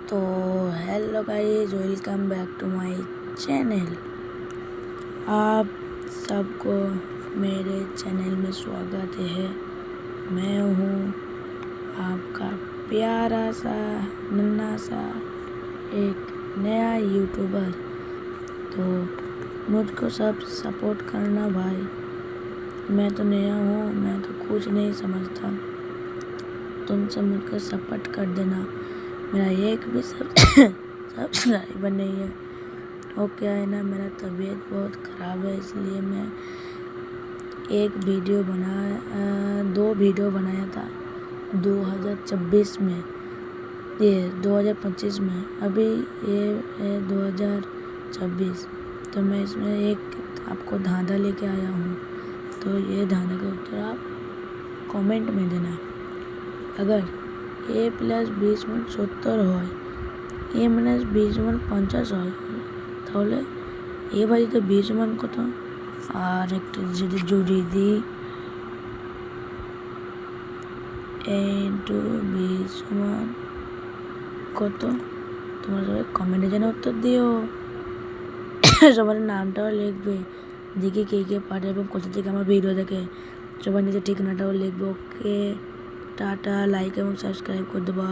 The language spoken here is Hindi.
तो hello guys, welcome back to my channel. आप सबको मेरे चैनल में स्वागत है। मैं हूँ आपका प्यारा सा नन्हा सा एक नया यूट्यूबर। तो मुझको सब सपोर्ट करना भाई। मैं तो नया हूँ, मैं तो कुछ नहीं समझता। तुम सब मुझको सपोर्ट कर देना। मेरा एक भी सब्सक्राइबर नहीं है। वो क्या है ना, मेरा तबीयत बहुत ख़राब है, इसलिए मैं दो वीडियो बनाया था 2026 में, ये 2025 में, अभी ये है 2026। तो मैं इसमें एक आपको धांधा लेके आया हूँ। तो ये धांधे का उत्तर आप कमेंट में देना। अगर a+20 = 70 হয়, a-20 = 50 হয়, তাহলে a ভাজিত 20 মান কত? আর একটু যদি জুড়ে দিই, a × 20 = কত? তোমরা সবাই কমেন্টে যেন উত্তর দিও। সবার নামটাও লিখবে, দেখি কে কে পারে এবং কোথা থেকে আমার ভিডিও দেখে। সবার নিজের ঠিকানাটাও লিখবে। ওকে, টাটা, লাইক এবং সাবস্ক্রাইব করে দেবা।